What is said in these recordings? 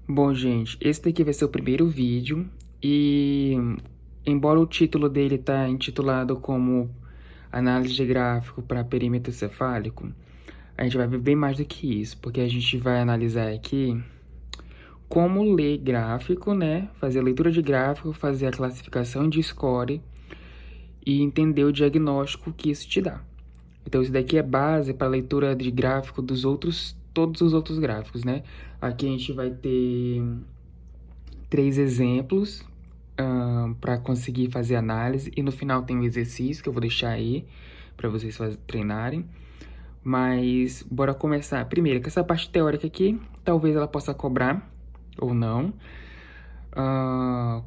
Bom, gente, esse daqui vai ser o primeiro vídeo e, embora o título dele tá intitulado como Análise de Gráfico para Perímetro Cefálico, a gente vai ver bem mais do que isso, porque a gente vai analisar aqui como ler gráfico, né? Fazer a leitura de gráfico, fazer a classificação de score e entender o diagnóstico que isso te dá. Então, isso daqui é base para a leitura de gráfico todos os outros gráficos, né? Aqui a gente vai ter 3 exemplos para conseguir fazer análise, e no final tem um exercício que eu vou deixar aí para vocês treinarem. Mas bora começar primeiro com essa parte teórica aqui, talvez ela possa cobrar ou não.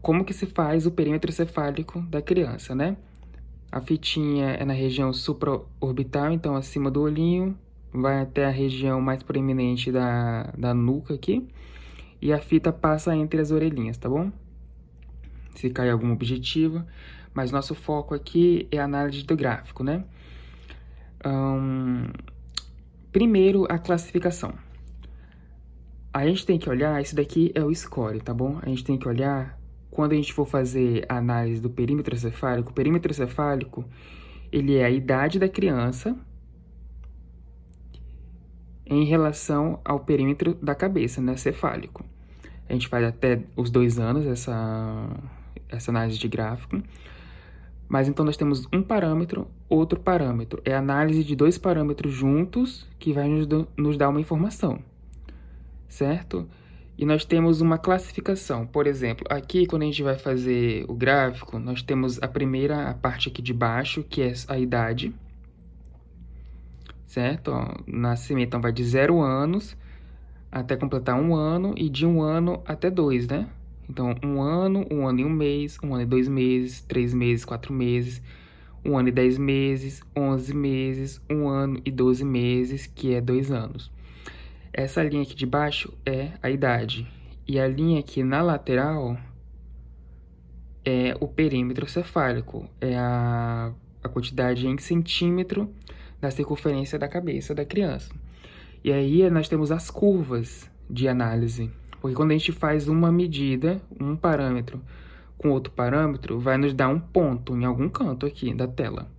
Como que se faz o perímetro cefálico da criança, né? A fitinha é na região supraorbital, então acima do olhinho, vai até a região mais proeminente da nuca aqui, e a fita passa entre as orelhinhas, tá bom? Se cair algum objetivo, mas nosso foco aqui é a análise do gráfico, né? Primeiro, a classificação. A gente tem que olhar, esse daqui é o score, tá bom? A gente tem que olhar, quando a gente for fazer a análise do perímetro cefálico, o perímetro cefálico, ele é a idade da criança em relação ao perímetro da cabeça, né, cefálico. A gente faz até os 2 anos essa análise de gráfico. Mas então nós temos um parâmetro, outro parâmetro. É a análise de 2 parâmetros juntos que vai nos dar uma informação, certo? E nós temos uma classificação. Por exemplo, aqui quando a gente vai fazer o gráfico, nós temos a parte aqui de baixo, que é a idade, certo? Ó, nascimento então vai de 0 anos até completar 1 ano, e de 1 ano até 2, né? Então, 1 ano e 1 mês, 1 ano e 2 meses, 3 meses, 4 meses, 1 ano e 10 meses, 11 meses, 1 ano e 12 meses, que é 2 anos. Essa linha aqui de baixo é a idade. E a linha aqui na lateral é o perímetro cefálico, é a quantidade em centímetro da circunferência da cabeça da criança. E aí nós temos as curvas de análise, porque quando a gente faz uma medida, um parâmetro com outro parâmetro, vai nos dar um ponto em algum canto aqui da tela.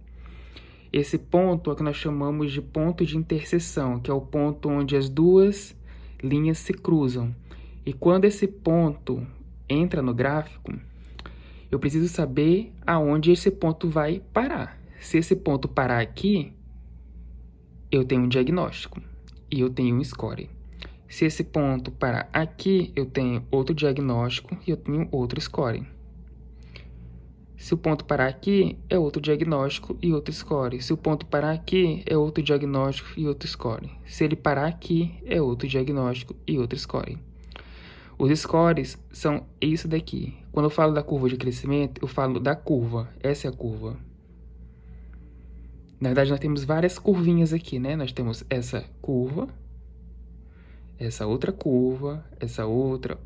Esse ponto é o que nós chamamos de ponto de interseção, que é o ponto onde as duas linhas se cruzam. E quando esse ponto entra no gráfico, eu preciso saber aonde esse ponto vai parar. Se esse ponto parar aqui, eu tenho um diagnóstico e eu tenho um score. Se esse ponto parar aqui, eu tenho outro diagnóstico e eu tenho outro score. Se o ponto parar aqui, é outro diagnóstico e outro score. Se o ponto parar aqui, é outro diagnóstico e outro score. Se ele parar aqui, é outro diagnóstico e outro score. Os scores são isso daqui. Quando eu falo da curva de crescimento, eu falo da curva. Essa é a curva. Na verdade, nós temos várias curvinhas aqui, né? Nós temos essa curva, essa outra curva, essa outra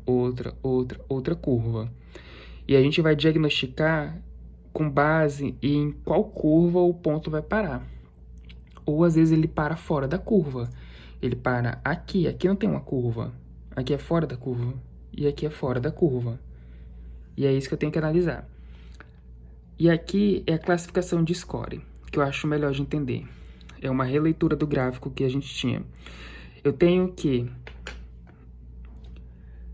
curva. E a gente vai diagnosticar com base em qual curva o ponto vai parar. Ou às vezes ele para fora da curva. Ele para aqui, aqui não tem uma curva. Aqui é fora da curva e aqui é fora da curva. E é isso que eu tenho que analisar. E aqui é a classificação de score, que eu acho melhor de entender. É uma releitura do gráfico que a gente tinha. Eu tenho que,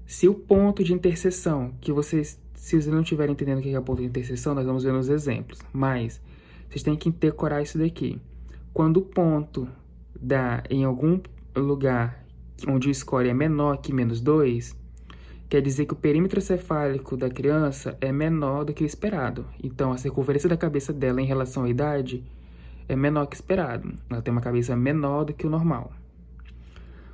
se o ponto de interseção, se vocês não estiverem entendendo o que é o ponto de interseção, nós vamos ver nos exemplos. Mas vocês têm que decorar isso daqui. Quando o ponto dá em algum lugar onde o score é menor que -2, quer dizer que o perímetro cefálico da criança é menor do que o esperado. Então, a circunferência da cabeça dela em relação à idade é menor que esperado. Ela tem uma cabeça menor do que o normal.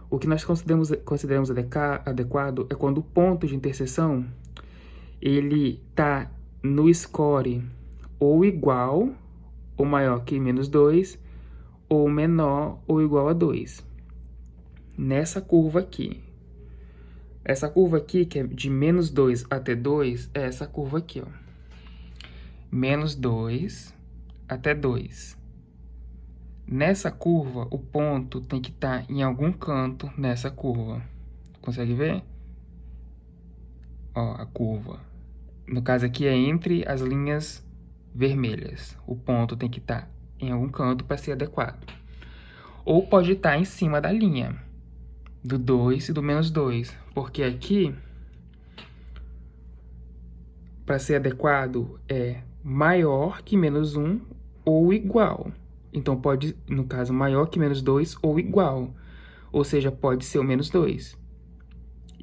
O que nós consideramos adequado é quando o ponto de interseção ele está no score ou igual ou maior que -2, ou menor ou igual a 2. Nessa curva aqui. Essa curva aqui, que é de -2 até 2, é essa curva aqui, ó. -2 até 2. Nessa curva, o ponto tem que estar em algum canto nessa curva. Consegue ver? ó, a curva. No caso aqui é entre as linhas vermelhas. O ponto tem que estar em algum canto para ser adequado. Ou pode estar em cima da linha, do 2 e do menos 2. Porque aqui, para ser adequado, é maior que menos 1 ou igual. Então, pode, no caso, maior que menos 2 ou igual. Ou seja, pode ser o menos 2.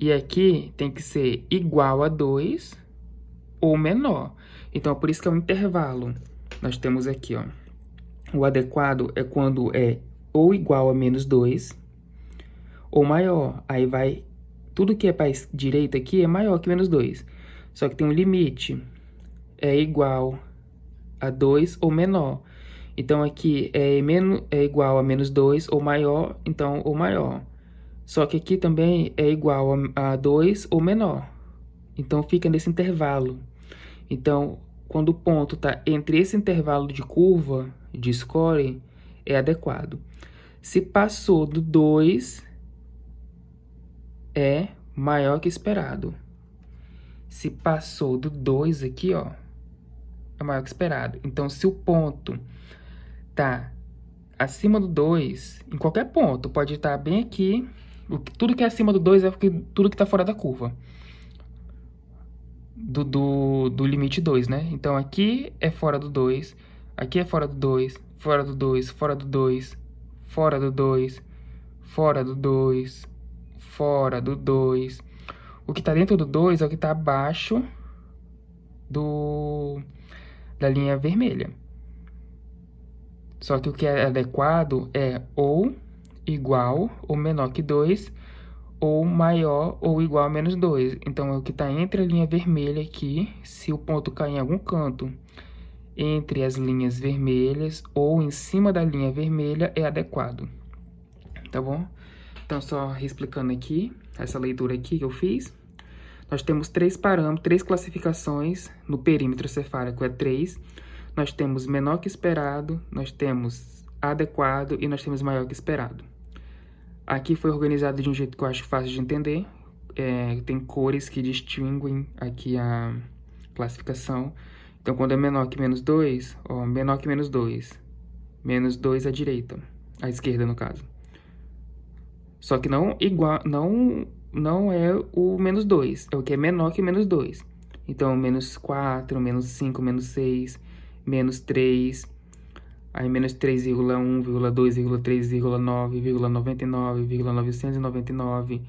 E aqui tem que ser igual a 2 ou menor. Então, por isso que é um intervalo. Nós temos aqui, ó. O adequado é quando é ou igual a menos 2 ou maior. Aí vai... Tudo que é para a direita aqui é maior que menos 2. Só que tem um limite. É igual a 2 ou menor. Então, aqui é igual a menos 2 ou maior, então, ou maior. Só que aqui também é igual a 2 ou menor. Então, fica nesse intervalo. Então, quando o ponto está entre esse intervalo de curva, de score, é adequado. Se passou do 2, é maior que esperado. Se passou do 2 aqui, ó, é maior que esperado. Então, se o ponto tá acima do 2, em qualquer ponto, pode estar bem aqui. Tudo que é acima do 2 é tudo que está fora da curva. Do limite 2, né? Então, aqui é fora do 2, aqui é fora do 2, fora do 2, fora do 2, fora do 2, fora do 2, fora do 2. O que está dentro do 2 é o que está abaixo da linha vermelha. Só que o que é adequado é ou igual ou menor que 2, ou maior ou igual a menos 2. Então, é o que está entre a linha vermelha aqui, se o ponto cair em algum canto entre as linhas vermelhas ou em cima da linha vermelha, é adequado. Tá bom? Então, só explicando aqui, essa leitura aqui que eu fiz. Nós temos 3 parâmetros, 3 classificações no perímetro cefálico, é 3. Nós temos menor que esperado, nós temos adequado e nós temos maior que esperado. Aqui foi organizado de um jeito que eu acho fácil de entender. Tem cores que distinguem aqui a classificação. Então, quando é menor que menos 2, ó, menor que menos 2. Menos 2 à direita, à esquerda, no caso. Só que não é o menos 2, é o que é menor que menos 2. Então, menos 4, menos 5, menos 6, menos 3, aí menos 3,1, 2, 3,9, 999,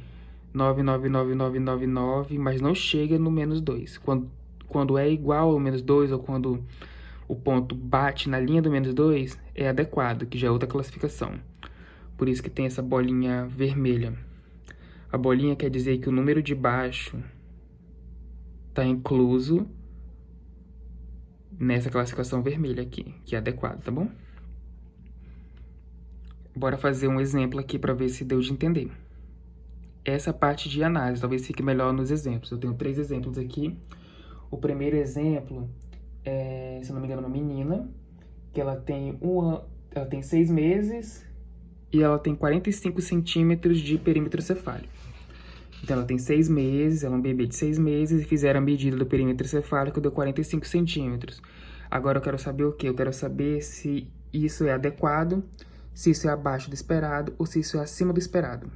99999, mas não chega no menos 2. Quando é igual ao menos 2, ou quando o ponto bate na linha do menos 2, é adequado, que já é outra classificação. Por isso que tem essa bolinha vermelha. A bolinha quer dizer que o número de baixo está incluso nessa classificação vermelha aqui, que é adequado, tá bom? Bora fazer um exemplo aqui para ver se deu de entender. Essa parte de análise, talvez fique melhor nos exemplos. Eu tenho 3 exemplos aqui. O primeiro exemplo é, se não me engano, uma menina, que ela tem 6 meses e ela tem 45 centímetros de perímetro cefálico. Então, ela tem 6 meses, ela é um bebê de 6 meses e fizeram a medida do perímetro cefálico, deu 45 centímetros. Agora, eu quero saber o quê? Eu quero saber se isso é adequado, se isso é abaixo do esperado ou se isso é acima do esperado.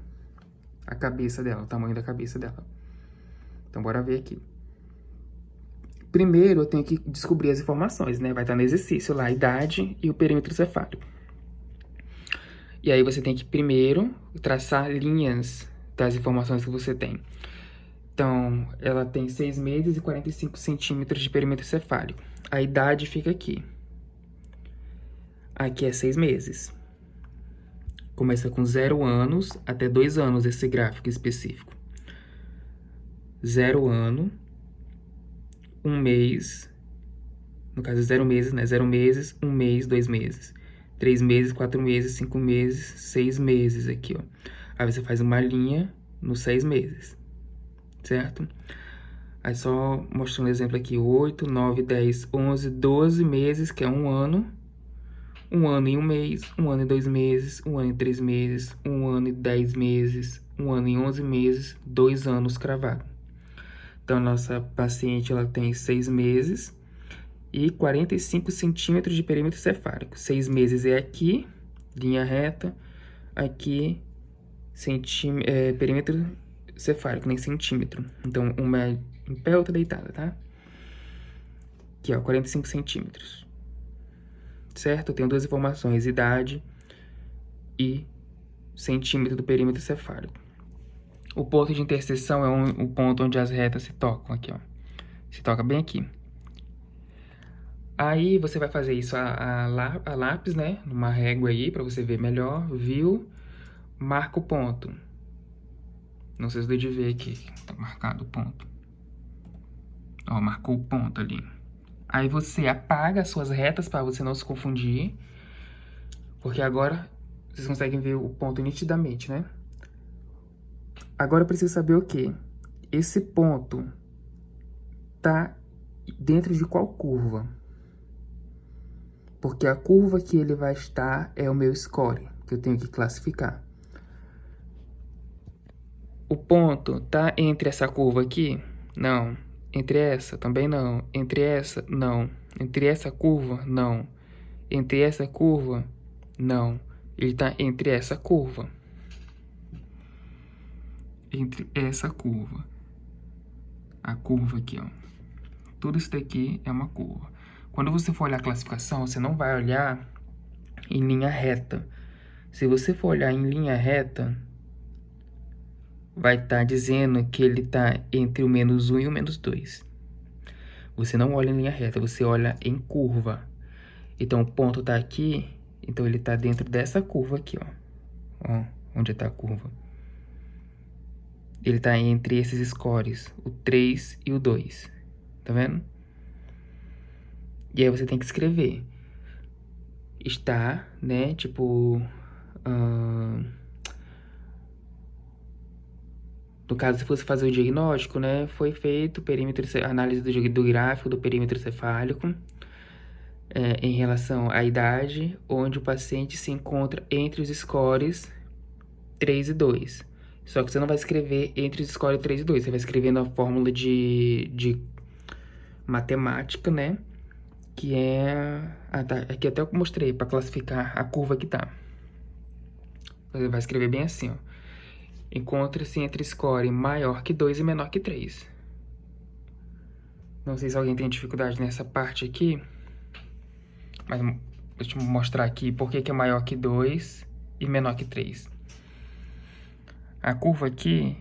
A cabeça dela, o tamanho da cabeça dela. Então, bora ver aqui. Primeiro, eu tenho que descobrir as informações, né? Vai estar no exercício lá, a idade e o perímetro cefálico. E aí, você tem que primeiro traçar linhas das informações que você tem. Então, ela tem 6 meses e 45 centímetros de perímetro cefálico. A idade fica aqui. Aqui é 6 meses. Começa com 0 anos até 2 anos esse gráfico específico. 0 ano, 1 mês, no caso 0 meses, né? 0 meses, 1 mês, 2 meses. 3 meses, 4 meses, 5 meses, 6 meses aqui, ó. Aí você faz uma linha nos 6 meses, certo? Aí só mostrando um exemplo aqui, 8, 9, 10, 11, 12 meses, que é 1 ano. 1 ano e 1 mês, 1 ano e 2 meses, 1 ano e 3 meses, 1 ano e 10 meses, 1 ano e 11 meses, 2 anos cravado. Então, nossa paciente, ela tem 6 meses e 45 centímetros de perímetro cefálico. 6 meses é aqui, linha reta, aqui, perímetro cefálico, nem centímetro. Então, uma é em pé, outra deitada, tá? Aqui, ó, 45 centímetros. Certo? Eu tenho duas informações, idade e centímetro do perímetro cefálico. O ponto de interseção é o ponto onde as retas se tocam, aqui, ó. Se toca bem aqui. Aí, você vai fazer isso a lápis, né? Numa régua aí, pra você ver melhor. Viu? Marca o ponto. Não sei se deu de ver aqui. Tá marcado o ponto. Ó, marcou o ponto ali. Aí você apaga as suas retas para você não se confundir. Porque agora vocês conseguem ver o ponto nitidamente, né? Agora eu preciso saber o quê? Esse ponto tá dentro de qual curva? Porque a curva que ele vai estar é o meu score, que eu tenho que classificar. O ponto tá entre essa curva aqui? Não. Entre essa? Também não. Entre essa? Não. Entre essa curva? Não. Entre essa curva? Não. Ele tá entre essa curva. Entre essa curva. A curva aqui, ó. Tudo isso daqui é uma curva. Quando você for olhar a classificação, você não vai olhar em linha reta. Se você for olhar em linha reta, vai estar dizendo que ele está entre o -1 e o -2. Você não olha em linha reta, você olha em curva. Então, o ponto está aqui, então ele está dentro dessa curva aqui, ó. Ó, onde está a curva. Ele está entre esses scores, o 3 e o 2. Tá vendo? E aí você tem que escrever. Está, né, tipo... no caso, se fosse fazer o diagnóstico, né, foi feito análise do gráfico do perímetro cefálico em relação à idade, onde o paciente se encontra entre os scores 3 e 2. Só que você não vai escrever entre os scores 3 e 2, você vai escrever na fórmula de matemática, né, que é... aqui até eu mostrei para classificar a curva que tá. Você vai escrever bem assim, ó. Encontra-se entre score maior que 2 e menor que 3. Não sei se alguém tem dificuldade nessa parte aqui, mas deixa eu mostrar aqui por que é maior que 2 e menor que 3. A curva aqui,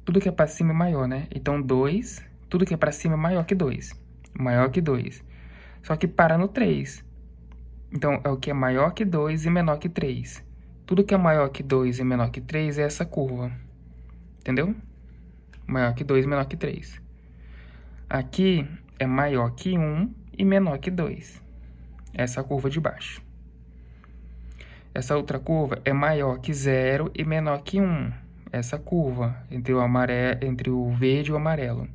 tudo que é para cima é maior, né? Então 2, tudo que é para cima é maior que 2. Maior que 2. Só que para no 3. Então é o que é maior que 2 e menor que 3. Tudo que é maior que 2 e menor que 3 é essa curva. Entendeu? Maior que 2 e menor que 3. Aqui é maior que 1 e menor que 2. Essa é a curva de baixo. Essa outra curva é maior que 0 e menor que 1. Essa curva entre o verde e o amarelo.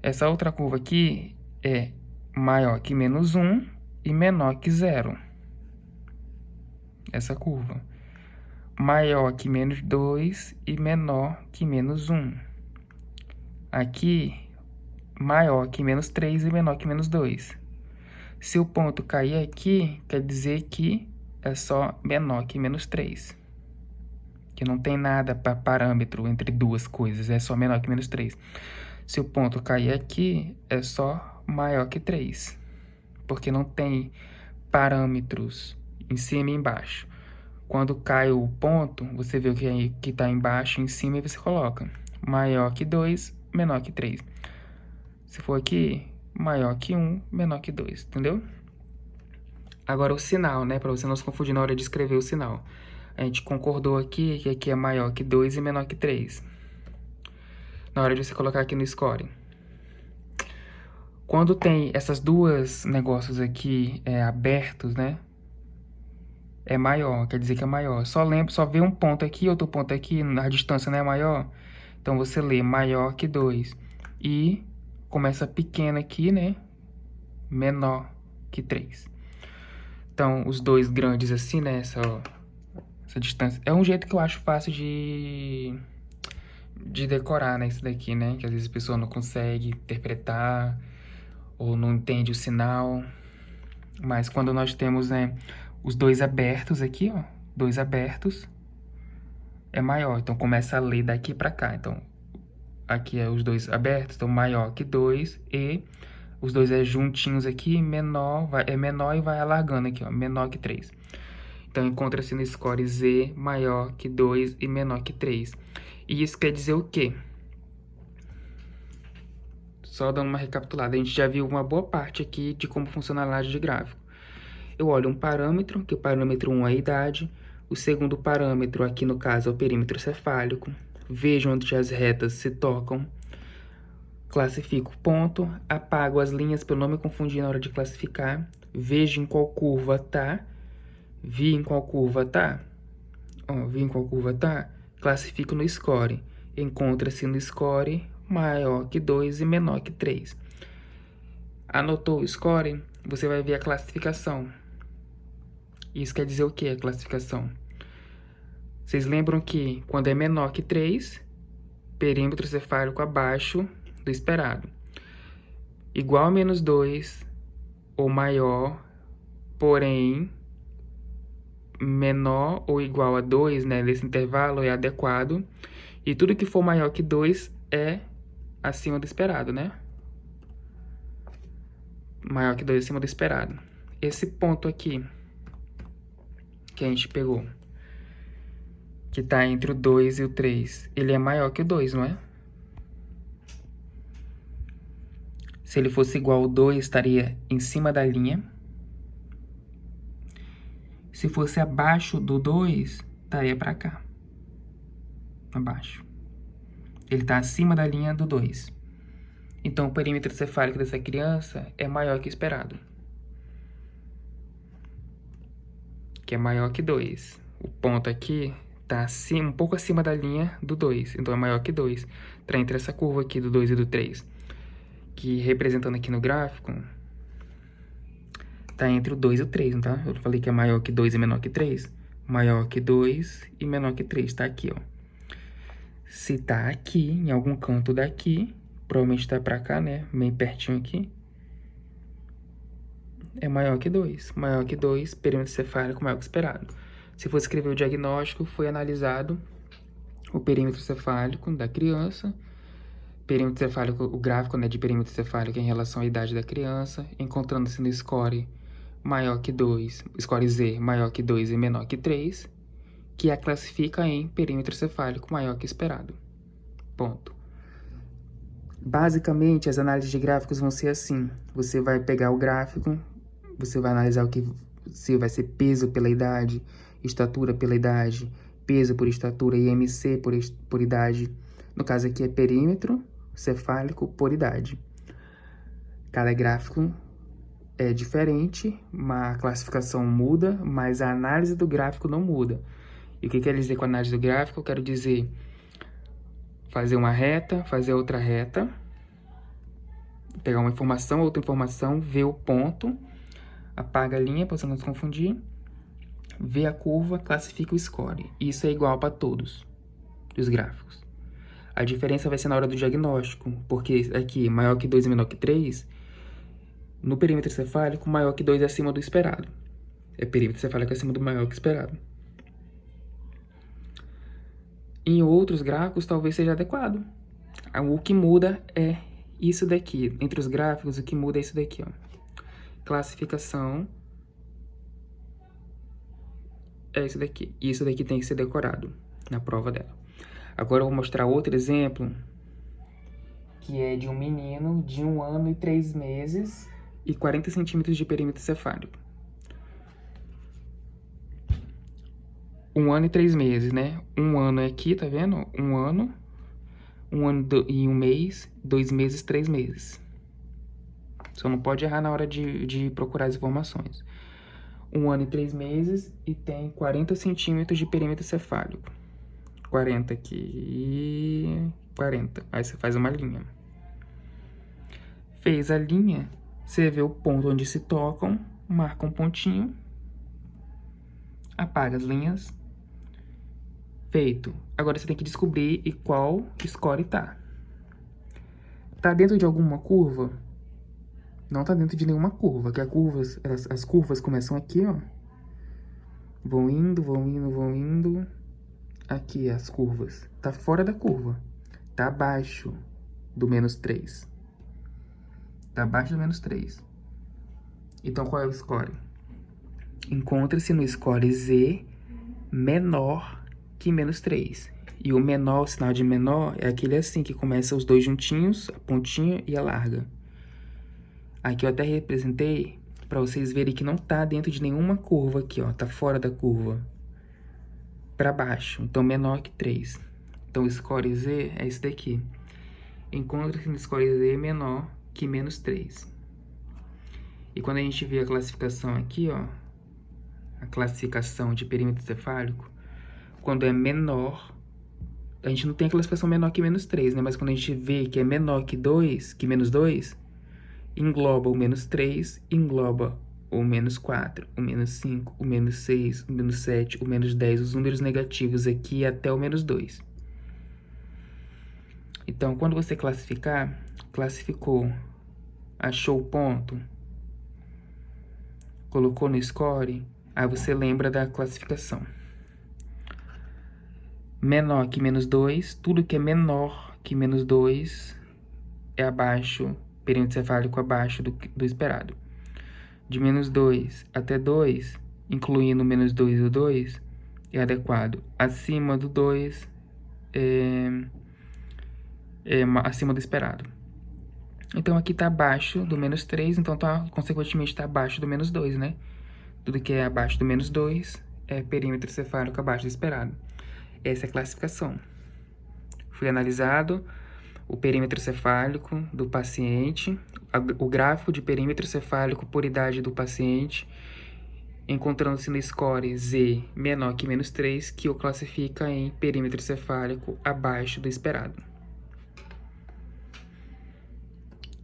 Essa outra curva aqui é maior que -1 e menor que 0. Essa curva. Maior que -2 e menor que -1. Aqui, maior que -3 e menor que -2. Se o ponto cair aqui, quer dizer que é só menor que -3. Que não tem nada para parâmetro entre duas coisas, é só menor que -3. Se o ponto cair aqui, é só maior que 3. Porque não tem parâmetros em cima e embaixo. Quando cai o ponto, você vê o que está embaixo e em cima e você coloca maior que 2, menor que 3. Se for aqui, maior que 1, menor que 2, entendeu? Agora o sinal, né? Para você não se confundir na hora de escrever o sinal. A gente concordou aqui que aqui é maior que 2 e menor que 3. Na hora de você colocar aqui no score. Quando tem essas duas negócios aqui abertos, né? É maior, quer dizer que é maior. Só vê um ponto aqui, outro ponto aqui, a distância não é maior. Então, você lê maior que 2. E começa pequena aqui, né? Menor que 3. Então, os dois grandes assim, né? Essa distância. É um jeito que eu acho fácil de de decorar, né, isso daqui, né? Que às vezes a pessoa não consegue interpretar ou não entende o sinal. Mas quando nós temos, né, os dois abertos aqui, ó, dois abertos, é maior. Então, começa a ler daqui pra cá. Então, aqui é os dois abertos, então maior que 2 e os dois é juntinhos aqui, menor, é menor e vai alargando aqui, ó, menor que 3. Então, encontra-se no score Z maior que 2 e menor que 3. E isso quer dizer o quê? Só dando uma recapitulada, a gente já viu uma boa parte aqui de como funciona a análise de gráfico. Eu olho um parâmetro, que o parâmetro 1 é a idade, o segundo parâmetro, aqui no caso, é o perímetro cefálico. Vejo onde as retas se tocam, classifico o ponto, apago as linhas para eu não me confundir na hora de classificar, vejo em qual curva tá, vi em qual curva tá, ó, vi em qual curva tá, classifico no score, encontra-se no score maior que 2 e menor que 3. Anotou o score? Você vai ver a classificação. Isso quer dizer o que, a classificação? Vocês lembram que quando é menor que 3, perímetro cefálico abaixo do esperado. Igual a menos 2 ou maior, porém menor ou igual a 2, né, nesse intervalo é adequado. E tudo que for maior que 2 é acima do esperado, né? Maior que 2 acima do esperado. Esse ponto aqui que a gente pegou, que tá entre o 2 e o 3, ele é maior que o 2, não é? Se ele fosse igual ao 2, estaria em cima da linha. Se fosse abaixo do 2, estaria para cá. Abaixo. Ele está acima da linha do 2. Então, o perímetro cefálico dessa criança é maior que esperado. Que é maior que 2. O ponto aqui está um pouco acima da linha do 2. Então, é maior que 2. Está entre essa curva aqui do 2 e do 3. Que, representando aqui no gráfico, está entre o 2 e o 3, não tá? Eu falei que é maior que 2 e menor que 3. Maior que 2 e menor que 3. Está aqui, ó. Se tá aqui, em algum canto daqui, provavelmente tá pra cá, né? Bem pertinho aqui. É maior que 2. Maior que 2, perímetro cefálico maior que esperado. Se for escrever o diagnóstico, foi analisado o perímetro cefálico da criança, perímetro cefálico, o gráfico, né, de perímetro cefálico em relação à idade da criança, encontrando-se no score maior que 2, score Z maior que 2 e menor que 3, que a classifica em perímetro cefálico maior que esperado. Ponto. Basicamente, as análises de gráficos vão ser assim. Você vai pegar o gráfico, você vai analisar o que se vai ser peso pela idade, estatura pela idade, peso por estatura e IMC por idade. No caso aqui é perímetro cefálico por idade. Cada gráfico é diferente, a classificação muda, mas a análise do gráfico não muda. E o que quer dizer com a análise do gráfico? Eu quero dizer fazer uma reta, fazer outra reta, pegar uma informação, outra informação, ver o ponto, apaga a linha para você não se confundir, vê a curva, classifica o score. Isso é igual para todos os gráficos. A diferença vai ser na hora do diagnóstico, porque aqui, maior que 2 e menor que 3, no perímetro cefálico, maior que 2 é acima do esperado. É perímetro cefálico acima do maior que esperado. Em outros gráficos, talvez seja adequado. O que muda é isso daqui. Entre os gráficos, o que muda é isso daqui, ó. Classificação é isso daqui. Isso daqui tem que ser decorado na prova dela. Agora eu vou mostrar outro exemplo, que é de um menino de 1 ano e 3 meses e 40 centímetros de perímetro cefálico. 1 ano e 3 meses, né? 1 ano é aqui, tá vendo? 1 ano e 1 mês, 2 meses, 3 meses. Só não pode errar na hora de procurar as informações. 1 ano e 3 meses e tem 40 centímetros de perímetro cefálico. 40 aqui, 40. Aí você faz uma linha. Fez a linha, você vê o ponto onde se tocam, marca um pontinho, apaga as linhas, Feito. Agora você tem que descobrir em qual score tá. Tá dentro de alguma curva? Não tá dentro de nenhuma curva, que as curvas começam aqui, ó. Vão indo, vão indo, vão indo. Aqui as curvas. Tá fora da curva. Tá abaixo do -3. Tá abaixo do -3. Então, qual é o score? Encontra-se no score Z menor que -3. E o menor, o sinal de menor, é aquele assim, que começa os dois juntinhos, a pontinha e a larga. Aqui eu até representei para vocês verem que não tá dentro de nenhuma curva aqui, ó. Tá fora da curva. Para baixo. Então, menor que 3. Então, o score Z é esse daqui. Encontra-se no score Z menor que -3. E quando a gente vê a classificação aqui, ó. A classificação de perímetro cefálico. Quando é menor... A gente não tem a classificação menor que -3, né? Mas quando a gente vê que é menor que 2, que -2... engloba o -3, engloba o -4, o -5, o -6, o -7, o -10, os números negativos aqui até o -2. Então, quando você classificar, classificou, achou o ponto, colocou no score, aí você lembra da classificação. Menor que -2, tudo que é menor que -2 é abaixo, perímetro cefálico abaixo do esperado. De -2 até 2, incluindo o -2 e o 2, é adequado. Acima do 2 é acima do esperado. Então, aqui está abaixo do -3, então, consequentemente, está abaixo do -2, né? Tudo que é abaixo do -2 é perímetro cefálico abaixo do esperado. Essa é a classificação. Foi analisado o perímetro cefálico do paciente, o gráfico de perímetro cefálico por idade do paciente, encontrando-se no score Z menor que -3, que o classifica em perímetro cefálico abaixo do esperado.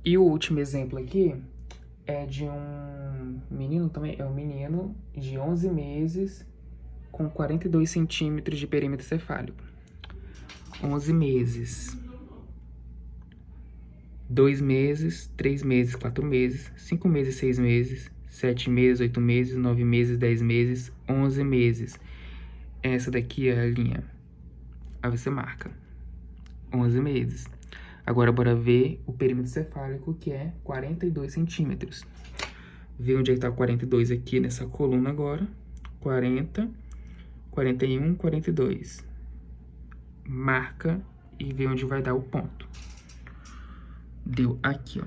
E o último exemplo aqui é de um menino também, é um menino de 11 meses com 42 centímetros de perímetro cefálico. 11 meses. 2 meses, 3 meses, 4 meses, 5 meses, 6 meses, 7 meses, 8 meses, 9 meses, 10 meses, 11 meses. Essa daqui é a linha. Aí você marca 11 meses. Agora, bora ver o perímetro cefálico, que é 42 centímetros. Vê onde é que tá o 42 aqui nessa coluna agora. 40, 41, 42. Marca e vê onde vai dar o ponto. Deu aqui, ó.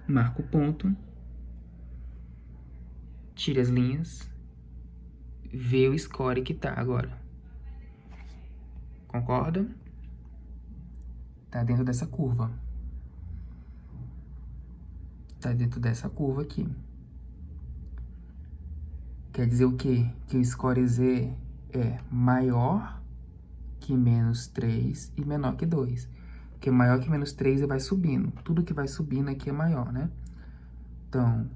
Marca o ponto. Tira as linhas. Vê o score que tá agora. Concorda? Tá dentro dessa curva. Tá dentro dessa curva aqui. Quer dizer o quê? Que o score Z é maior que -3 e menor que 2. Porque maior que -3 vai subindo. Tudo que vai subindo aqui é maior, né? Então,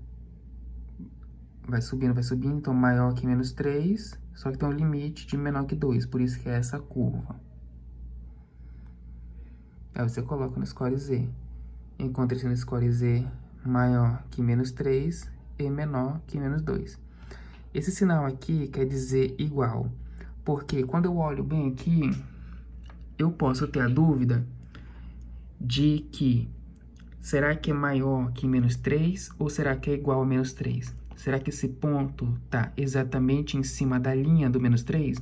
vai subindo, então maior que -3, só que tem um limite de menor que 2, por isso que é essa curva. Aí você coloca no score Z. Encontra-se no score Z maior que -3 e menor que -2. Esse sinal aqui quer dizer igual, porque quando eu olho bem aqui, eu posso ter a dúvida de que será que é maior que -3 ou será que é igual a -3? Será que esse ponto está exatamente em cima da linha do -3?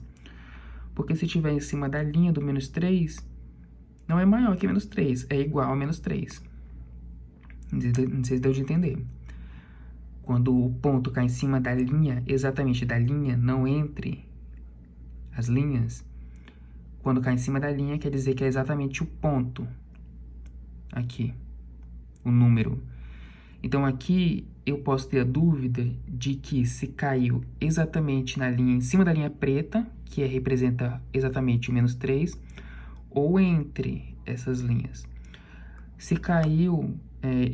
Porque se estiver em cima da linha do -3, não é maior que -3, é igual a -3. Não sei se deu de entender. Quando o ponto cai em cima da linha, exatamente da linha, não entre as linhas, quando cai em cima da linha, quer dizer que é exatamente o ponto. Aqui, o número. Então, aqui eu posso ter a dúvida de que se caiu exatamente na linha, em cima da linha preta, que representa exatamente o -3, ou entre essas linhas. Se caiu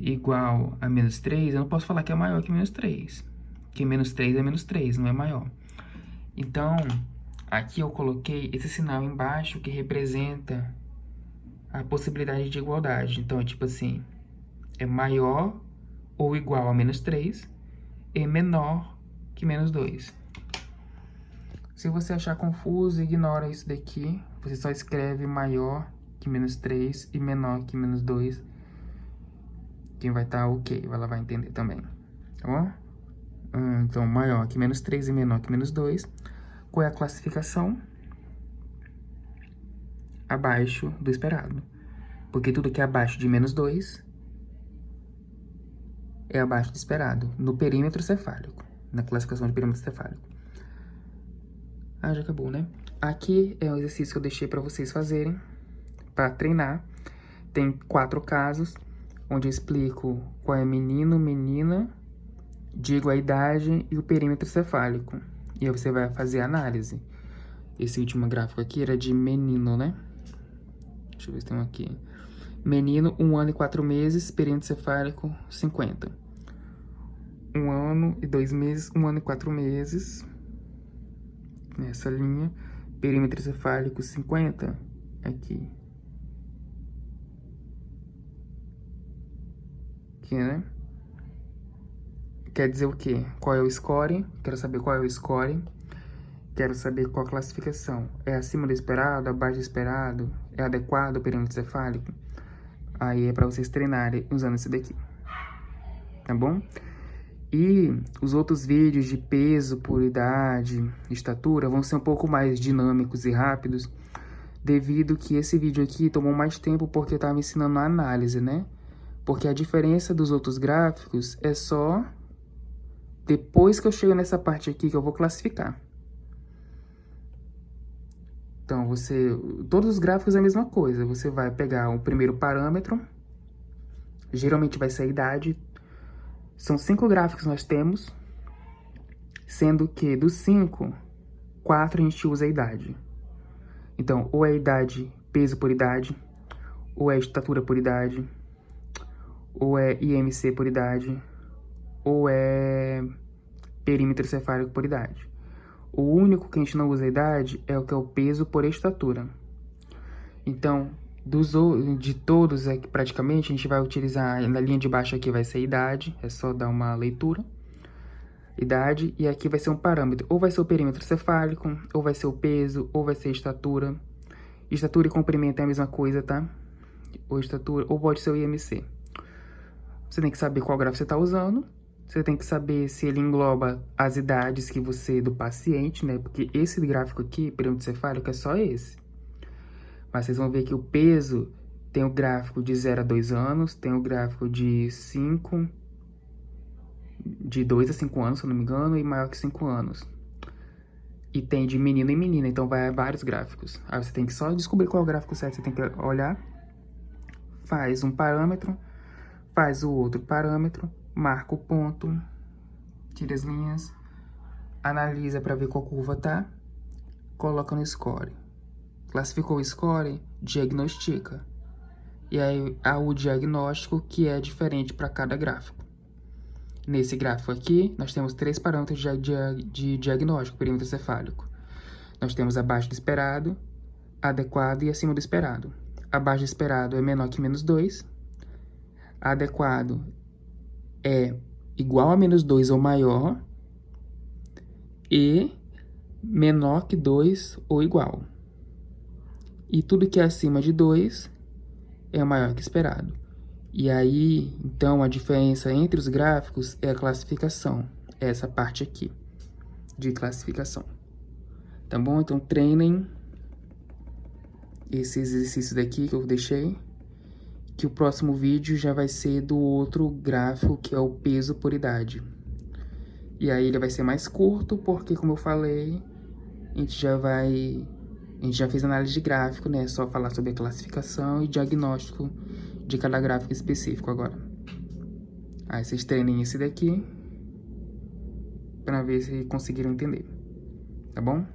igual a -3, eu não posso falar que é maior que -3. Porque -3 é -3, não é maior. Então, aqui eu coloquei esse sinal embaixo que representa a possibilidade de igualdade. Então, é tipo assim, é maior ou igual a menos 3 e menor que menos 2. Se você achar confuso, ignora isso daqui. Você só escreve maior que menos 3 e menor que menos 2. Quem vai estar ok, ela vai entender também, tá bom? Então, maior que menos 3 e menor que menos 2. Qual é a classificação? Abaixo do esperado. Porque tudo que é abaixo de menos 2 é abaixo do esperado, no perímetro cefálico, na classificação de perímetro cefálico. Já acabou, né? Aqui é o exercício que eu deixei para vocês fazerem, para treinar. Tem 4 casos, onde eu explico qual é menino, menina, digo a idade e o perímetro cefálico. E aí você vai fazer a análise. Esse último gráfico aqui era de menino, né? Deixa eu ver se tem um aqui. Menino, 1 ano e 4 meses, perímetro cefálico, 50. 1 ano e 2 meses, 1 ano e 4 meses. Nessa linha, perímetro cefálico, 50. Aqui. Aqui, né? Quer dizer o quê? Qual é o score? Quero saber qual é o score. Quero saber qual a classificação. É acima do esperado, abaixo do esperado? É adequado ao perímetro cefálico? Aí é para vocês treinarem usando esse daqui. Tá bom? E os outros vídeos de peso por idade, estatura, vão ser um pouco mais dinâmicos e rápidos, devido que esse vídeo aqui tomou mais tempo porque eu estava ensinando a análise, né? Porque a diferença dos outros gráficos é só depois que eu chego nessa parte aqui que eu vou classificar. Então, todos os gráficos é a mesma coisa. Você vai pegar o primeiro parâmetro, geralmente vai ser a idade. São 5 gráficos que nós temos, sendo que dos 5, 4 a gente usa a idade. Então, ou é a idade peso por idade, ou é estatura por idade, ou é IMC por idade, ou é perímetro cefálico por idade. O único que a gente não usa a idade é o que é o peso por estatura. Então, de todos aqui, praticamente, a gente vai utilizar, na linha de baixo aqui vai ser a idade, é só dar uma leitura. Idade, e aqui vai ser um parâmetro, ou vai ser o perímetro cefálico, ou vai ser o peso, ou vai ser a estatura. Estatura e comprimento é a mesma coisa, tá? Ou pode ser o IMC. Você tem que saber qual gráfico você está usando. Você tem que saber se ele engloba as idades do paciente, né? Porque esse gráfico aqui, perímetro cefálico, é só esse. Mas vocês vão ver que o peso tem o gráfico de 0 a 2 anos, tem o gráfico de 2 a 5 anos, se eu não me engano, e maior que 5 anos. E tem de menino e menina, então vai a vários gráficos. Aí você tem que só descobrir qual é o gráfico certo, você tem que olhar, faz um parâmetro, faz o outro parâmetro, marca o ponto, tira as linhas, analisa para ver qual curva tá, coloca no score. Classificou o score, diagnostica. E aí há o diagnóstico que é diferente para cada gráfico. Nesse gráfico aqui, nós temos 3 parâmetros de diagnóstico, perímetro cefálico. Nós temos abaixo do esperado, adequado e acima do esperado. Abaixo do esperado é menor que menos 2. Adequado é igual a menos 2 ou maior. E menor que 2 ou igual. E tudo que é acima de 2 é maior que esperado. E aí, então, a diferença entre os gráficos é a classificação. É essa parte aqui, de classificação. Tá bom? Então, treinem esse exercício daqui que eu deixei. Que o próximo vídeo já vai ser do outro gráfico, que é o peso por idade. E aí ele vai ser mais curto, porque, como eu falei, a gente já fez análise de gráfico, né? É só falar sobre a classificação e diagnóstico de cada gráfico específico agora. Aí vocês treinem esse daqui para ver se conseguiram entender, tá bom?